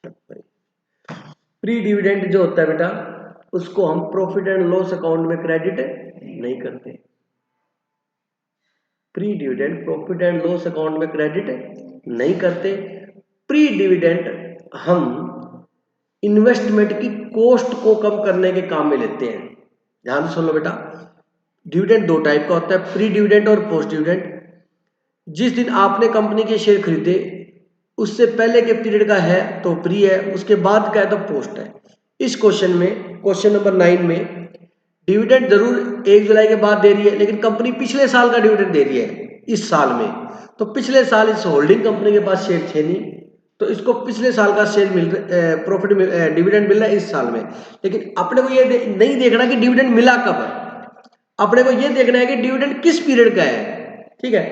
Pre dividend जो होता है बेटा उसको हम प्रॉफिट एंड लॉस अकाउंट में क्रेडिट नहीं करते। Pre dividend profit and loss account में क्रेडिट नहीं करते। प्री डिविडेंड हम इन्वेस्टमेंट की कॉस्ट को कम करने के काम में लेते हैं। ध्यान से सुन लो बेटा, डिविडेंड दो टाइप का होता है, प्री डिविडेंड और पोस्ट डिविडेंड। जिस दिन आपने कंपनी के शेयर खरीदे उससे पहले के पीरियड का है तो प्री है, उसके बाद का है तो पोस्ट है। इस क्वेश्चन में, क्वेश्चन नंबर 9 में डिविडेंड जरूर 1 जुलाई के बाद दे रही है, लेकिन कंपनी पिछले साल का डिविडेंड दे रही है इस साल में। तो पिछले साल इस होल्डिंग कंपनी के पास शेयर थे नहीं, तो इसको पिछले साल का शेयर प्रॉफिट डिविडेंड मिल रहा है इस साल में। लेकिन अपने को ये नहीं देखना कि डिविडेंड मिला कब है, अपने को ये देखना है कि डिविडेंड किस पीरियड का है। ठीक है,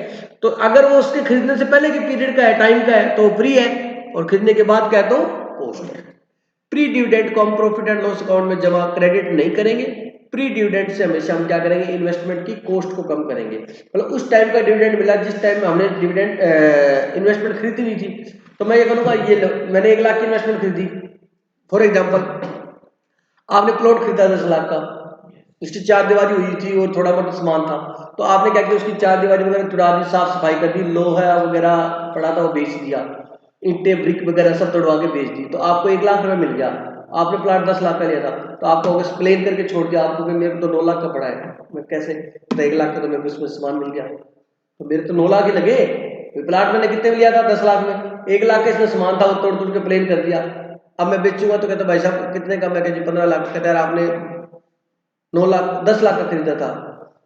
तो अगर वो उसके खरीदने से पहले के पीरियड का है, टाइम का है, तो प्री है, और खरीदने के बाद का है तो पोस्ट है। प्री डिविडेंड को हम प्रॉफिट एंड लॉस अकाउंट में जमा क्रेडिट नहीं करेंगे। प्री डिविडेंड से हमेशा हम क्या करेंगे, इन्वेस्टमेंट की कॉस्ट को कम करेंगे। मतलब उस टाइम का डिविडेंड मिला जिस टाइम में हमने डिविडेंड इन्वेस्टमेंट खरीदी नहीं थी, तो मैं ये करूंगा, ये मैंने 1 लाख की इन्वेस्टमेंट खरीदी फॉर एग्जाम्पल, आपने प्लॉट खरीदा 10 लाख का, उसकी 4 दीवारी हुई थी और थोड़ा बहुत सामान था, तो आपने क्या किया, उसकी 4 दीवारी वगैरह तुड़ा दी, साफ सफाई कर दी, लोहा वगैरह पड़ा था वो बेच दिया, ईंटें ब्रिक वगैरह सब तोड़वा के बेच दी, तो आपको 1 लाख रुपए मिल गया। आपने प्लाट 10 लाख का लिया था, तो आपको एक्सप्लेन करके छोड़ दिया आपको कि मेरे को तो 9 लाख का पड़ा है, मैं कैसे, तो 1 लाख का तो मेरे को इसमें सामान मिल गया, तो मेरे तो 9 लाख ही लगे, प्लाट मैंने कितने में लिया था, 10 लाख में, 1 लाख का इसमें सामान था, वो तोड़ तोड़ के प्लेन कर दिया। अब मैं बेचूंगा तो कहते भाई साहब कितने का, मैं कहती 15 लाख, कहते यार आपने 9 लाख 10 लाख का खरीदा था,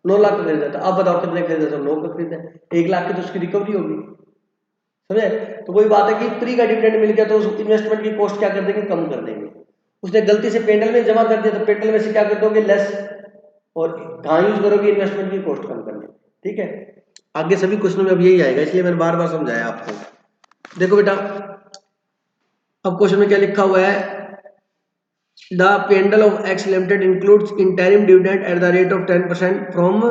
9 लाख का खरीदा था, अब बताओ कितने खरीदा था, 9 का खरीदा, 1 लाख की तो उसकी रिकवरी होगी, समझे। तो वही बात है कि प्री का डिविडेंड मिल गया तो उस इन्वेस्टमेंट की कॉस्ट क्या कर देंगे, कम कर देंगे। उसने गलती से पेंडल में जमा कर दिया तो पेंडल में से क्या कर दोगे, लेस, और कहाँ यूज करोगे, इन्वेस्टमेंट की कॉस्ट कम करने। ठीक है, आगे सभी क्वेश्चनों में अब यही आएगा, इसलिए मैंने बार बार समझाया आपको। देखो बेटा, अब क्वेश्चन में क्या लिखा हुआ है, the P and L of X limited includes interim dividend at the rate of 10% from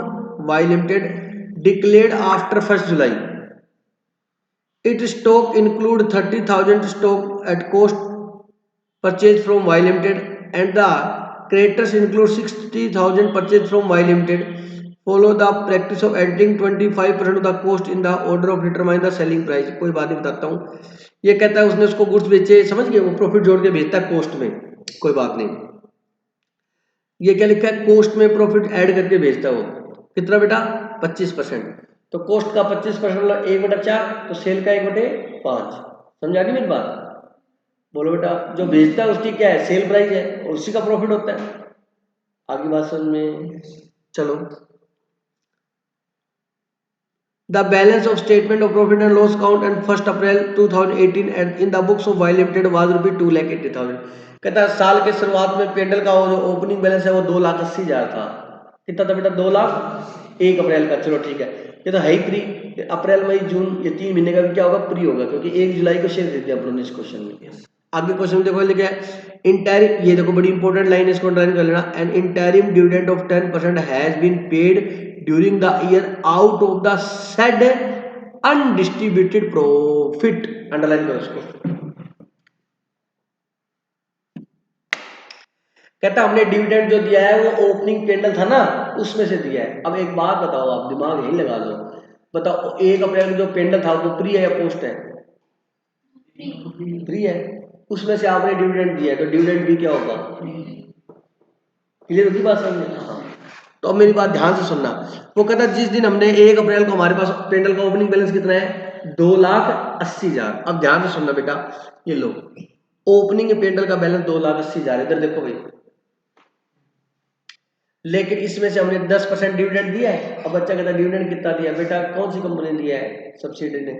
Y limited declared after 1 July. Its stock include 30,000 stock at cost purchased from Y Limited, and the creditors include 60,000 purchased from Y Limited. Follow the practice of adding 25% of the cost in the order of determine the selling price. कोई बात नहीं बताता हूँ, ये कहता है उसने उसको गुड्स बेचे, समझ गए, वो प्रॉफिट जोड़ के बेचता है कॉस्ट में, कोई बात नहीं। ये क्या लिखा है, कॉस्ट में प्रॉफिट ऐड करके बेचता है वो, कितना बेटा, 25%। तो कॉस्ट का 25% 1/4, तो सेल का 1/5। समझा नहीं मेरी बात, बोलो बेटा, जो बेचता है उसकी क्या है, सेल प्राइस है, और उसी का प्रॉफिट होता है। आगे बात समझ में, चलो। The balance of statement of profit and loss account and 1 April 2018 and in the books of Y limited was ₹2,80,000। कहता है साल के शुरुआत में पेंडल का जो ओपनिंग बैलेंस है वो 2,80,000 था। कितना था बेटा, 2 लाख 1 अप्रैल का, चलो ठीक है, ये तो है ही प्री। अप्रैल मई जून ये 3 महीने का भी क्या होगा, प्री होगा, क्योंकि 1 जुलाई को शेयर खरीदे अपन ने इस क्वेश्चन में। आगे क्वेश्चन देखो लिखा है इंटरिम, ये देखो बड़ी इंपॉर्टेंट लाइन, इसको अंडरलाइन कर लेना, an interim dividend of 10% has been paid during the year out of the said undistributed profit, underline करो इसको। कहता हमने डिविडेंड जो दिया है वो ओपनिंग पेंडल था ना उसमें से दिया है। अब एक बात बताओ, आप दिमाग यही लगा लो, बताओ 1 अप्रैल को जो पेंडल था वो प्री है या पोस्ट है, प्री है, उसमें से आपने डिविडेंड दिया है, तो डिविडेंड भी क्या होगा, क्लियर होगी बात समझ में। हाँ, तो अब मेरी बात ध्यान से सुनना, वो कहता जिस दिन हमने 1 अप्रैल को हमारे पास पेंडल का ओपनिंग बैलेंस कितना है, 2,80,000। अब ध्यान से सुनना बेटा, ये लो ओपनिंग पेंडल का बैलेंस 2,80,000, इधर देखो भाई, लेकिन इसमें से हमने 10% डिविडेंड दिया है। अब बच्चा कहता है डिविडेंड कितना दिया, बेटा कौन सी कंपनी ने दिया है, सब्सिडी ने,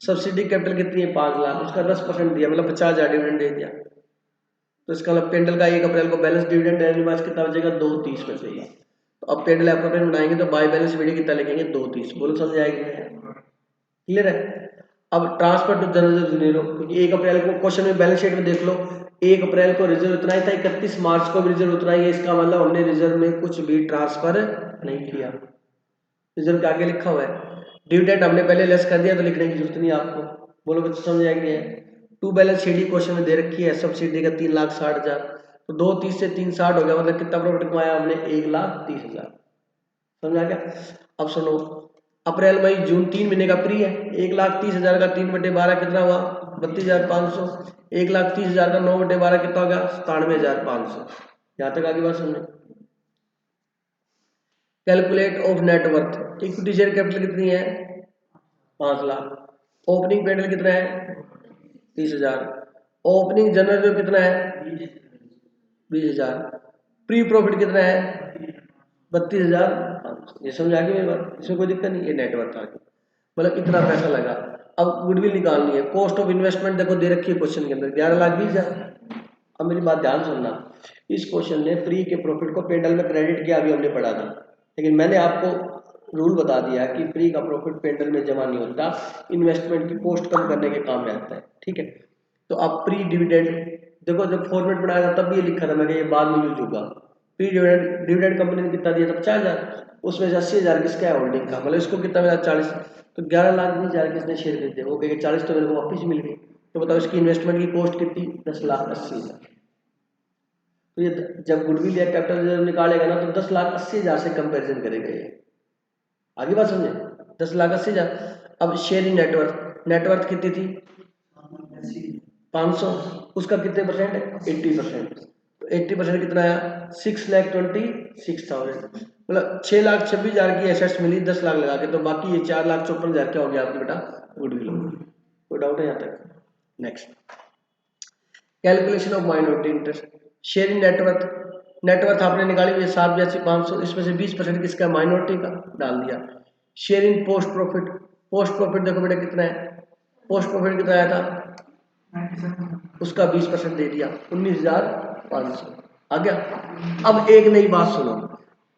सब्सिडी कैपिटल कितनी है, 5 लाख, उसका 10% दिया, मतलब 50,000 डिविडेंड दे दिया। तो इसका मतलब पेंडल का 1 अप्रैल को बैलेंस डिविडेंड एनुअल कितना बचेगा, 230 बचेगा। तो अब पेंडल एप्रोप्रिएट बनाएंगे तो बाय बैलेंस वीडियो कितना लिखेंगे, 230। बोलो समझ आएगी, क्लियर है। अब ट्रांसफर टू जनरल रिजर्व, क्योंकि 1 अप्रैल को क्वेश्चन में बैलेंस शीट में देख लो, 1 अप्रैल को रिजर्व उतना ही था, 31 मार्च को भी रिजर्व उतना ही है, इसका मतलब हमने रिजर्व में कुछ भी ट्रांसफर नहीं किया। रिजर्व के आगे लिखा हुआ है, डिविडेंड हमने पहले लेस कर दिया तो लिखने की जरूरत नहीं आपको। बोलो बच्चे समझ आएंगे, टू बैलेंस शीट ही क्वेश्चन में दे रखी है, सब्सिडी का 3,60,000, तो 2,30 से 3,60 हो गया, मतलब कितना प्रॉफिट कमाया हमने, 1,30,000। समझ आ गया। अब सुनो, अप्रैल मई जून 3 महीने का प्री है, 1,30,000 का 3/12 कितना हुआ, 32,500। 1,30,000 का 9/12 कितना हो गया, 97,500। यहाँ तक आगे बात समझे। Calculate of net worth, equity share capital कितनी है, 5 लाख। ओपनिंग पेंडल कितना है, 30,000। ओपनिंग जनरल कितना है, 20,000। प्री प्रॉफिट कितना है, 32,000। ये समझ आ गई मेरी बात, इसमें कोई दिक्कत नहीं। ये नेटवर्थ आ गया, मतलब इतना पैसा लगा। अब गुडविल निकालनी है, कॉस्ट ऑफ इन्वेस्टमेंट देखो दे रखी है क्वेश्चन के अंदर, 11,20,000। अब मेरी बात ध्यान सुनना, इस क्वेश्चन ने प्री के प्रॉफिट को पेंडल में क्रेडिट किया, अभी हमने पढ़ा था, लेकिन मैंने आपको रूल बता दिया कि प्री का प्रॉफिट पेंडल में जमा नहीं होता, इन्वेस्टमेंट की कॉस्ट कम करने के काम में आता है, ठीक है। तो अब प्री डिविडेंड देखो, जब फॉर्मेट बनाया था तब भी ये लिखा था मैंने, ये बाद में यूज होगा। प्री डिविडेंड कंपनी ने कितना दिया था, 50,000, उसमें से 80,000 किसका है, होल्डिंग का, मतलब इसको कितना मिला, 40। तो 11,20,000 किसने शेयर खरीदे, वो कहेगा 40 तो मेरे को वापस मिल गई। तो बताओ इसकी इन्वेस्टमेंट की कॉस्ट कितनी, 10,80,000। तो ये जब गुडविल या कैपिटल रिजर्व निकालेगा ना, तो 10,80,000 से कंपेरिजन करेगा ये। आगे बात समझे, 10,80,000। अब शेयर इन नेटवर्थ, नेटवर्थ कितनी थी, 500, उसका कितने परसेंट है, 80%। तो 80% कितना आया, 6,26,000। मतलब 6,26,000 की एसेट्स मिली 10 लाख लगा के, तो बाकी ये 4,54,000 क्या हो गया आपकी बेटा, गुडविल हो गई। कोई डाउट है यहाँ तक। Next, calculation of minority interest. Share in net worth, net worth आपने निकाली हुई है 7,82,500, इसमें से 20% किसका, माइनॉरिटी का, डाल दिया। Share in post profit, post profit देखो बेटा कितना है, पोस्ट प्रॉफिट कितना आया था, उसका 20% दे दिया, 19,500 आ गया। अब एक नई बात सुनो,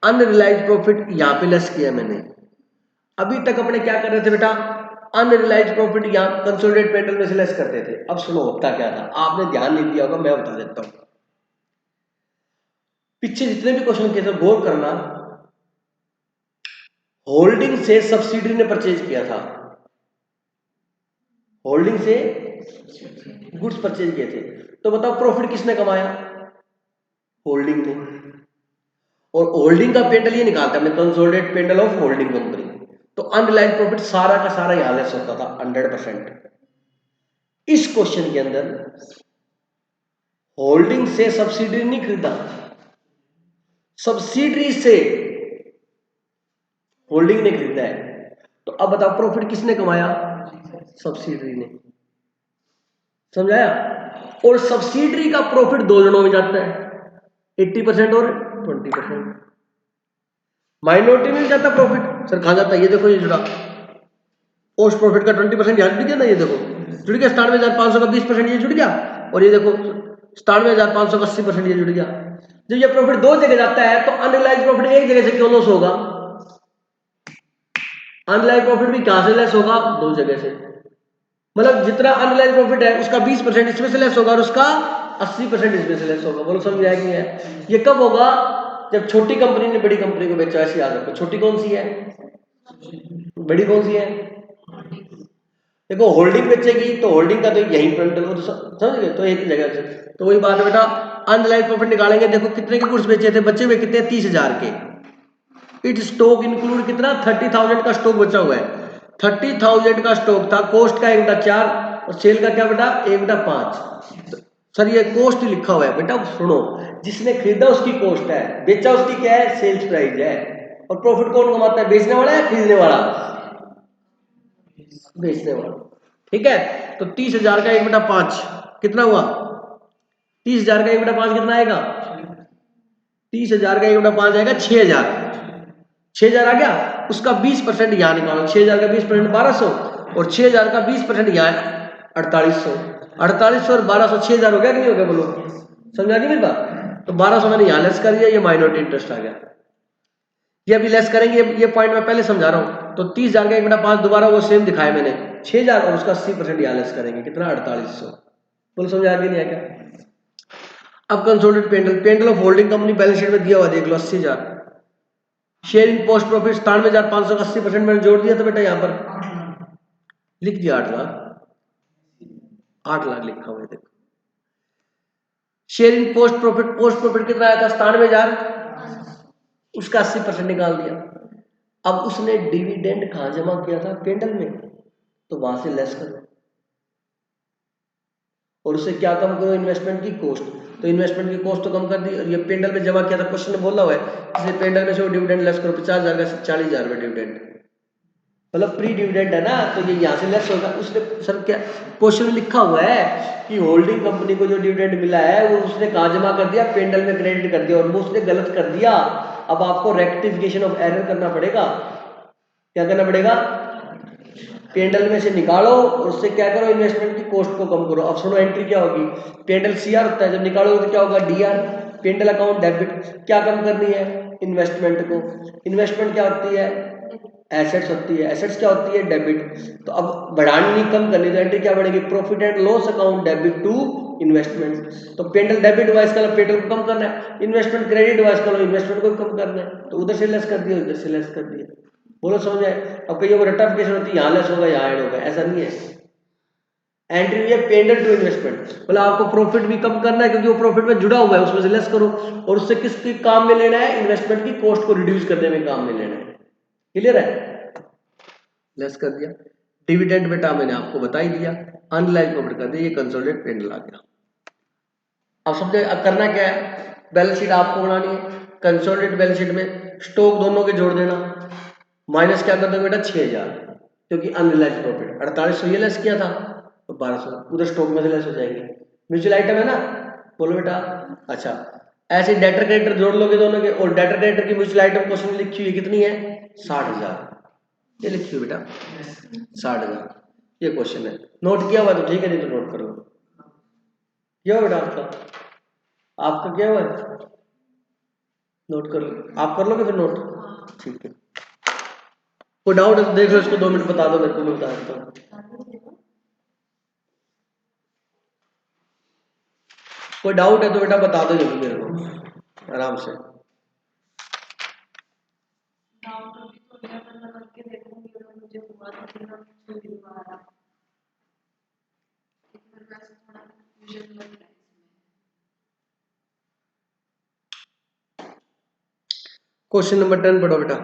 अनरियलाइज प्रॉफिट यहाँ पे लेस किया मैंने। अभी तक अपने क्या कर रहे थे बेटा, अनरियलाइज प्रॉफिट यहाँ कंसोलिडेट पेंडल में से लेस करते थे। अब सुनो होता क्या था, आपने ध्यान नहीं दिया होगा, मैं बता देता हूँ। पीछे जितने भी क्वेश्चन किए थे गौर करना, होल्डिंग से सब्सिडी ने परचेज किया था, होल्डिंग से गुड्स परचेज किए थे। तो बताओ प्रॉफिट किसने कमाया, होल्डिंग ने। और होल्डिंग का पेंडल ये निकालता है consolidate P and L of holding company. तो अनरियलाइज प्रॉफिट सारा का सारा यहां लेस होता था 100%। इस क्वेश्चन के अंदर होल्डिंग से सब्सिडी नहीं खरीदा, सब्सिडी से होल्डिंग ने खरीदा है। तो अब बताओ प्रॉफिट किसने कमाया, सब्सिडी ने। समझाया। और सब्सिडी का प्रॉफिट दो जनों में जाता है, 80% और 20%। माइनॉरिटी में भी जाता प्रॉफिट, सर कहां जाता है, ये देखो ये जुड़ा, पोस्ट प्रॉफिट का 20% यहां जुड़ गया ना, ये देखो जुड़ गया, 97,500 का 20% ये जुड़ गया, और ये देखो 97,500 का 80% ये जुड़ गया। जब ये प्रॉफिट दो जगह जाता है तो अनरियलाइज प्रॉफिट एक जगह से क्यों लॉस होगा, अनरियलाइज प्रॉफिट भी कहां से लेस होगा, दो जगह से। मतलब जितना अनरियलाइज प्रॉफिट है उसका 20% इसमें से लेस होगा और उसका 80% इसमें से लेस होगा। बोलो समझ आएगी है। ये कब होगा, जब छोटी कंपनी ने बड़ी कंपनी को बेचा, ऐसे याद रखो। छोटी कौन सी है, बड़ी कौन सी है, देखो होल्डिंग बेचेगी तो होल्डिंग का तो यही पेंडल, समझ गए, तो एक जगह से। तो वही बात है बेटा, अनरियलाइज प्रॉफिट निकालेंगे, देखो कितने के गुड्स बेचे थे, बचे हुए कितने, 30,000 के। इट स्टॉक इंक्लूड कितना, 30,000 का स्टॉक बचा हुआ है। 30,000 का स्टॉक था, कॉस्ट का 1/4 और सेल का क्या बेटा 1/5। सर ये कॉस्ट लिखा हुआ है बेटा, सुनो, जिसने खरीदा उसकी कॉस्ट है, बेचा उसकी क्या है, सेल्स प्राइस है। और प्रॉफिट कौन कमाता है, बेचने वाला है खरीदने वाला, बेचने वाला। ठीक है। तो 30,000 का 1/5 कितना हुआ, 30,000 का 1/5 कितना आएगा, 30,000 का 1/5 आएगा 6,000। 6,000 आ गया, उसका 20% यहां निकालो, 6,000 का 20% 1,200, और 6,000 का 20% यहां 4,800। 4,800 और 1,200 6,000 हो गया कि नहीं हो गया, बोलो समझ आ गई मेरी बात। तो 1,200 मैंने यहां लेस कर दिया, ये माइनॉरिटी इंटरेस्ट आ गया। ये अभी लेस करेंगे, ये पॉइंट मैं पहले समझा रहा हूं। तो 30,000 का 1/5 दोबारा वो सेम दिखाया मैंने, 6,000 और उसका 80% यहां लेस करेंगे, कितना 4,800। बोलो समझ आ गई नहीं आ क्या। अब consolidated P and L, P and L of holding company balance sheet में दिया हुआ देख लो, 80,000। शेयर इन पोस्ट प्रॉफिट 97,500 का 80% मैंने जोड़ दिया था बेटा, यहां पर लिख दिया 8 लाख। 8 लाख लिखा हुआ है देखो। शेयरिंग पोस्ट प्रॉफिट कितना आया था 97,000, उसका 80% निकाल दिया। अब उसने डिविडेंड कहाँ जमा किया था, पेंडल में, तो वहां से लेस करो और उससे क्या कम करो, इन्वेस्टमेंट की कॉस्ट। तो इन्वेस्टमेंट की कॉस्ट तो कम कर दी और ये पेंडल में जमा किया था, क्वेश्चन में बोला हुआ है इसलिए पेंडल में से वो डिविडेंड लेस करो, 50,000 का 40,000 रुपये डिविडेंड, मतलब प्री डिविडेंड है ना, तो ये यहाँ से लेस होगा। उसने सर क्या क्वेश्चन में लिखा हुआ है कि होल्डिंग कंपनी को जो डिविडेंड मिला है वो उसने कहाँ जमा कर दिया, पेंडल में क्रेडिट कर दिया, और वो उसने गलत कर दिया। अब आपको रेक्टिफिकेशन ऑफ एरर करना पड़ेगा। क्या करना पड़ेगा, पेंडल में से निकालो और उससे क्या करो, इन्वेस्टमेंट की कॉस्ट को कम करो। अब सुनो एंट्री क्या होगी, पेंडल सीआर होता है, जब निकालोगे तो क्या होगा डीआर, पेंडल अकाउंट डेबिट। क्या कम करनी है, इन्वेस्टमेंट को। इन्वेस्टमेंट क्या होती है, एसेट्स होती है, एसेट्स क्या होती है, डेबिट। तो अब बढ़ानी नहीं कम करनी, तो एंट्री क्या बढ़ेगी, profit and loss account debit to investment. तो पेंडल डेबिट वाइज करो, पेंडल को कम करना है, इन्वेस्टमेंट क्रेडिट वाइज करो, इन्वेस्टमेंट को कम करना है, तो उधर से लेस कर दिया, उधर से लेस कर दिया। बोलो समझ आए। अब कई रटिफिकेशन होती है, यहाँ लेस होगा यहाँ ऐड होगा, ऐसा नहीं है। एंट्री हुई है पेंडल टू इन्वेस्टमेंट, मतलब आपको प्रॉफिट भी कम करना है क्योंकि वो प्रॉफिट में जुड़ा हुआ है, उसमें से लेस करो, और उससे किसके काम में लेना है, इन्वेस्टमेंट की कॉस्ट को रिड्यूस करने में काम में लेना है। क्लियर है, लेस कर दिया। डिविडेंड बेटा मैंने आपको बता ही दिया, अनरियलाइज्ड प्रॉफिट कर दिया, ये कंसोलिडेटेड पेंडल आ गया। अब समझे, अब करना क्या है, बैलेंस शीट आपको बनानी है। कंसोलिडेटेड बैलेंस शीट में स्टॉक दोनों के जोड़ देना, माइनस क्या कर दोगे बेटा 6,000, क्योंकि अनरियलाइज्ड प्रॉफिट 4800 ये लेस किया था, तो 1200 उधर स्टॉक में से लेस हो जाएंगे। म्यूचुअल आइटम है ना, बोलो बेटा। अच्छा, ऐसे डेटर क्रेडिटर जोड़ लोगे दोनों के, और डेटर क्रेडिटर की म्यूचुअल आइटम क्वेश्चन में लिखी हुई कितनी है, 60,000, ये लिखी हुई बेटा 60,000, ये क्वेश्चन है। नोट किया हुआ तो ठीक है, नहीं तो नोट कर लो। क्या हुआ बेटा आपका क्या हुआ है, नोट कर लो, आप कर लोगे फिर नोट, ठीक है। कोई डाउट है तो देख लो, इसको 2 मिनट बता दो मेरे को, मैं बता देता हूँ। कोई डाउट है तो बेटा बता दो जल्दी मेरे को आराम से। क्वेश्चन नंबर 10 पढ़ो बेटा।